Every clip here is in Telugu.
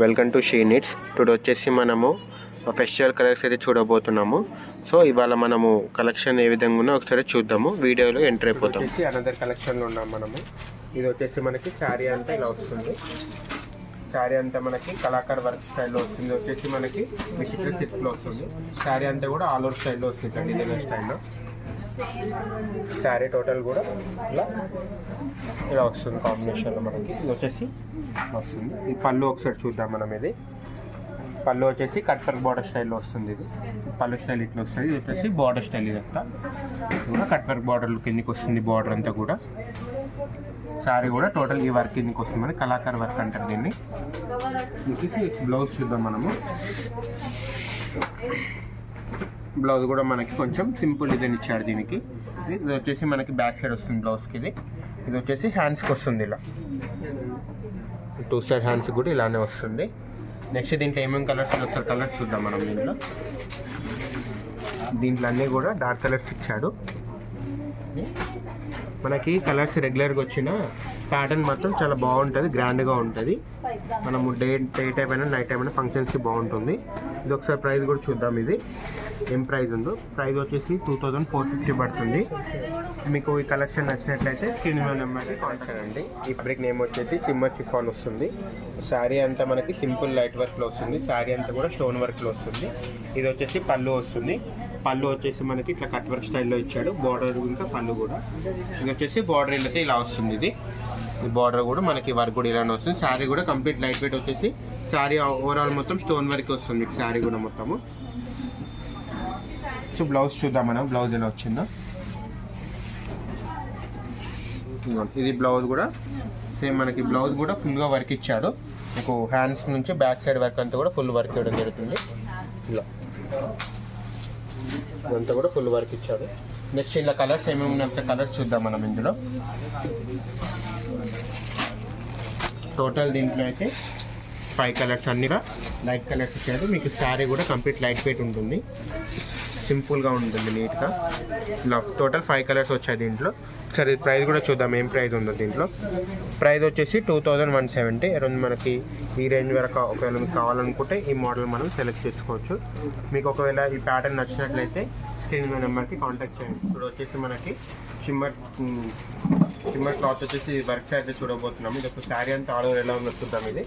Welcome to she needs. Today వచ్చేసి మనము ఫెస్టివల్ కలెక్షన్ అయితే చూడబోతున్నాము. సో ఇవాళ మనము కలెక్షన్ ఏ విధంగా ఉన్నా ఒకసారి చూద్దాము, వీడియోలో ఎంటర్ అయిపోతాం. వచ్చేసి అనదర్ కలెక్షన్లో ఉన్నాం మనము. ఇది వచ్చేసి మనకి శారీ అంతా ఇలా వస్తుంది. శారీ అంతా మనకి కలాకార్ వర్క్ స్టైల్లో వస్తుంది. వచ్చేసి మనకి విచిత్ర సిల్క్లో వస్తుంది. శారీ అంతా కూడా ఆల్ ఓవర్ స్టైల్లో వస్తుంది, డిజైనర్ స్టైల్లో. శారీ టోటల్ కూడా ఇలా వస్తుంది కాంబినేషన్లో మనకి. ఇది వచ్చేసి వస్తుంది. ఈ పళ్ళు ఒకసారి చూద్దాం మనం. ఇది పళ్ళు వచ్చేసి కట్ వర్క్ బార్డర్ స్టైల్లో వస్తుంది. ఇది పళ్ళు స్టైల్ ఇట్లా వస్తుంది. ఇది వచ్చేసి బార్డర్ స్టైల్. ఇదంతా కూడా కట్ వర్క్ బార్డర్ కిందికి వస్తుంది. బార్డర్ అంతా కూడా శారీ కూడా టోటల్ ఈ వర్క్ కిందికి వస్తుంది. మనకి కలాకార్ వర్క్ అంటారు దీన్ని. వచ్చేసి బ్లౌజ్ చూద్దాం మనము. బ్లౌజ్ కూడా మనకి కొంచెం సింపుల్ డిజైన్ ఇచ్చాడు దీనికి. ఇది వచ్చేసి మనకి బ్యాక్ సైడ్ వస్తుంది బ్లౌజ్కి. ఇది వచ్చేసి హ్యాండ్స్కి వస్తుంది. ఇలా 2 సైడ్ హ్యాండ్స్ కూడా ఇలానే వస్తుంది. నెక్స్ట్ దీంట్లో ఏమేమి కలర్స్ ఒకసారి కలర్స్ చూద్దాం మనం. దీంట్లో అన్నీ కూడా డార్క్ కలర్స్ ఇచ్చాడు మనకి. కలర్స్ రెగ్యులర్గా వచ్చిన ప్యాటర్న్ మాత్రం చాలా బాగుంటుంది, గ్రాండ్గా ఉంటుంది. మనము డే టైం అయినా నైట్ టైం అయినా ఫంక్షన్స్కి బాగుంటుంది. ఇది ఒకసారి ప్రైస్ కూడా చూద్దాం. ఇది ఏం ప్రైస్ ఉందో. ప్రైస్ వచ్చేసి 2450 పడుతుంది. మీకు ఈ కలెక్షన్ నచ్చినట్లయితే స్క్రీన్ నెంబర్కి కాంటాక్ట్ చేయండి. ఈ ఫ్యాబ్రిక్ నేమ్ వచ్చేసి సిమ్మర్ చిఫాన్ వస్తుంది. శారీ అంతా మనకి సింపుల్ లైట్ వర్క్లో వస్తుంది. శారీ అంతా కూడా స్టోన్ వర్క్లో వస్తుంది. ఇది వచ్చేసి పళ్ళు వస్తుంది. పళ్ళు వచ్చేసి మనకి ఇట్లా కట్ వర్క్ స్టైల్లో ఇచ్చాడు. బార్డర్ ఇంకా పళ్ళు కూడా. ఇది వచ్చేసి బార్డర్ అయితే ఇలా వస్తుంది. ఇది ఈ బార్డర్ కూడా మనకి వర్క్ కూడా ఇలానే వస్తుంది. శారీ కూడా కంప్లీట్ లైట్ వెయిట్ వచ్చేసి శారీ ఓవరాల్ మొత్తం స్టోన్ వర్క్ వస్తుంది మీకు శారీ కూడా మొత్తము. సో బ్లౌజ్ చూద్దాం మనం. బ్లౌజ్ ఎలా వచ్చిందో. ఇది బ్లౌజ్ కూడా సేమ్ మనకి. బ్లౌజ్ కూడా ఫుల్గా వర్క్ ఇచ్చాడు మీకు. హ్యాండ్స్ నుంచి బ్యాక్ సైడ్ వర్క్ అంతా కూడా ఫుల్ వర్క్ ఇవ్వడం జరుగుతుంది. ఇలా ఇదంతా కూడా ఫుల్ వర్క్ ఇచ్చాడు. నెక్స్ట్ ఇలా కలర్స్ ఏమేమి ఉన్నాయి కలర్స్ చూద్దాం మనం. ఇందులో టోటల్ దీంట్లో అయితే 5 కలర్స్ అన్నీ లైట్ కలర్స్ ఇచ్చారు మీకు. శారీ కూడా కంప్లీట్ లైట్ వెయిట్ ఉంటుంది, సింపుల్గా ఉంటుంది, నీట్గా. ఇలా టోటల్ 5 కలర్స్ వచ్చాయి దీంట్లో. సరే ప్రైస్ కూడా చూద్దాం ఏం ప్రైస్ ఉందో దీంట్లో. ప్రైస్ వచ్చేసి 2170. అరౌండ్ మనకి ఈ రేంజ్ వరకు ఒకవేళ మీకు కావాలనుకుంటే ఈ మోడల్ మనం సెలెక్ట్ చేసుకోవచ్చు. మీకు ఒకవేళ ఈ ప్యాటర్న్ నచ్చినట్లయితే స్క్రీన్ నెంబర్కి కాంటాక్ట్ చేయండి. ఇప్పుడు వచ్చేసి మనకి షిమ్మర్ క్లాత్ వచ్చేసి వర్క్ అయితే చూడబోతున్నాము. ఇది ఒక శారీ అంతా ఆల్ ఓవర్ ఎలా ఉందో చూద్దాం. ఇది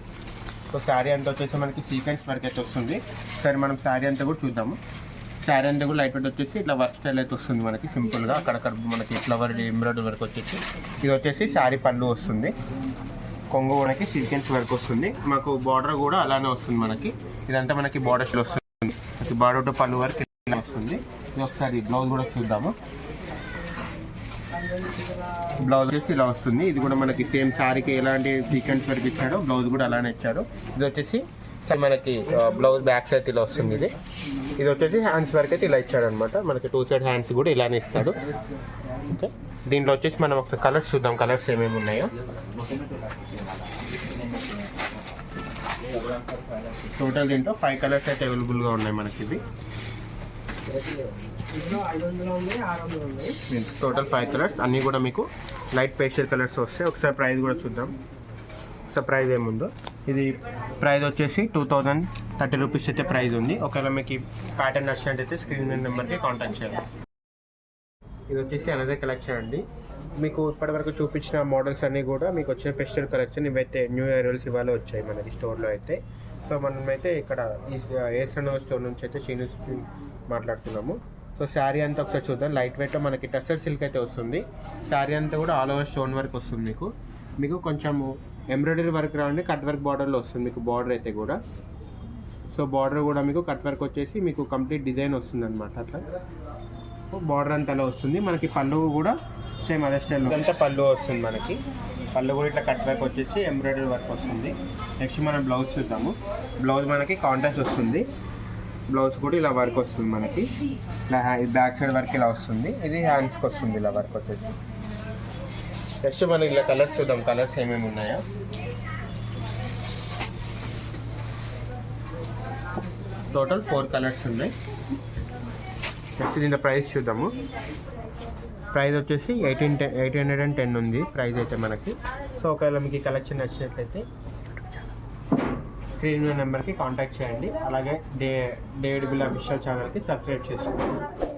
సో శారీ అంతా వచ్చేసి మనకి సీక్వెన్స్ వర్క్ అయితే వస్తుంది. సరే మనం శారీ అంతా కూడా చూద్దాము. శారీ అంతా కూడా లైట్ వెయిట్ వచ్చేసి ఇట్లా వర్క్ స్టైల్ అయితే వస్తుంది మనకి సింపుల్గా. అక్కడక్కడ మనకి ఫ్లవర్ ఎంబ్రాయిడరీ వర్క్ వచ్చేసి. ఇది వచ్చేసి శారీ పళ్ళు వస్తుంది. కొంగు మనకి సీక్వెన్స్ వర్క్ వస్తుంది. మాకు బార్డర్ కూడా అలానే వస్తుంది మనకి. ఇదంతా మనకి బార్డర్ స్టైల్ వస్తుంది. బార్డర్ టు పళ్ళు వర్క్ వస్తుంది. ఇది ఒకసారి బ్లౌజ్ కూడా చూద్దాము. బ్లౌజ్ వచ్చేసి ఇలా వస్తుంది. ఇది కూడా మనకి సేమ్ శారీకి ఎలాంటి సీక్వెన్స్ వర్క్ ఇచ్చాడో బ్లౌజ్ కూడా అలానే ఇచ్చారు. ఇది వచ్చేసి మనకి బ్లౌజ్ బ్యాక్ సైడ్ ఇలా వస్తుంది. ఇది వచ్చేసి హ్యాండ్స్ వరకు అయితే ఇలా ఇచ్చాడు అనమాట. మనకి 2 సైడ్ హ్యాండ్స్ కూడా ఇలానే ఇస్తాడు. ఓకే, దీంట్లో వచ్చేసి మనం ఒక కలర్స్ చూద్దాం. కలర్స్ ఏమేమి ఉన్నాయో. టోటల్ దీంట్లో 5 కలర్స్ అయితే అవైలబుల్గా ఉన్నాయి మనకి. ఇవి టోటల్ 5 కలర్స్ అన్నీ కూడా మీకు లైట్ పేస్టల్ కలర్స్ వస్తాయి. ఒకసారి ప్రైస్ కూడా చూద్దాం. ఒకసారి ప్రైస్ ఏముందో. ఇది ప్రైస్ వచ్చేసి 2030 రూపీస్ అయితే ప్రైస్ ఉంది. ఒకవేళ మీకు ఈ ప్యాటర్న్ నచ్చినట్టయితే స్క్రీన్ నెంబర్కి కాంటాక్ట్ చేయాలి. ఇది వచ్చేసి అనదర్ కలెక్షన్ అండి. మీకు ఇప్పటివరకు చూపించిన మోడల్స్ అన్నీ కూడా మీకు వచ్చిన ఫెస్టివల్ కలెక్షన్. ఇవైతే న్యూ అరైవల్స్ ఇవాళ వచ్చాయి మనకి స్టోర్లో అయితే. సో మనమైతే ఇక్కడ ఈ ఏసన్ స్టోర్ నుంచి అయితే శ్రీనివాస్ మాట్లాడుతున్నాము. సో శారీ అంతా ఒకసారి చూద్దాం. లైట్ వెయిట్లో మనకి టస్సర్ సిల్క్ అయితే వస్తుంది. శారీ అంతా కూడా ఆల్ ఓవర్ స్టోన్ వర్క్ వస్తుంది మీకు కొంచెము ఎంబ్రాయిడరీ వర్క్ రావండి. కట్ వర్క్ బార్డర్లో వస్తుంది మీకు బార్డర్ అయితే కూడా. సో బార్డర్ కూడా మీకు కట్ వర్క్ వచ్చేసి మీకు కంప్లీట్ డిజైన్ వస్తుంది అనమాట. అట్లా బార్డర్ అంతా అలా వస్తుంది మనకి. పళ్ళు కూడా సేమ్ అదే స్టైల్ అంతా పళ్ళు వస్తుంది మనకి. పళ్ళు కూడా ఇట్లా కట్ వర్క్ వచ్చేసి ఎంబ్రాయిడరీ వర్క్ వస్తుంది. నెక్స్ట్ మనం బ్లౌజ్ చూద్దాము. బ్లౌజ్ మనకి కాంట్రాస్ట్ వస్తుంది. బ్లౌజ్ కూడా ఇలా వర్క్ వస్తుంది మనకి. ఇలా బ్యాక్ సైడ్ వర్క్ ఇలా వస్తుంది. ఇది హ్యాండ్స్కి వస్తుంది ఇలా వర్క్ వచ్చేసి. నెక్స్ట్ మనం ఇలా కలర్స్ చూద్దాం. కలర్స్ ఏమేమి ఉన్నాయో. టోటల్ 4 కలర్స్ ఉన్నాయి. నెక్స్ట్ దీంట్లో ప్రైస్ చూద్దాము. ప్రైస్ వచ్చేసి 810 ఉంది ప్రైస్ అయితే మనకి. సో ఒకవేళ మీకు ఈ కలెక్షన్ నచ్చినట్లయితే స్క్రీన్ నెంబర్కి కాంటాక్ట్ చేయండి. అలాగే డేవిడ్ బిల్ అఫీషియల్ ఛానల్కి సబ్స్క్రైబ్ చేసుకోండి.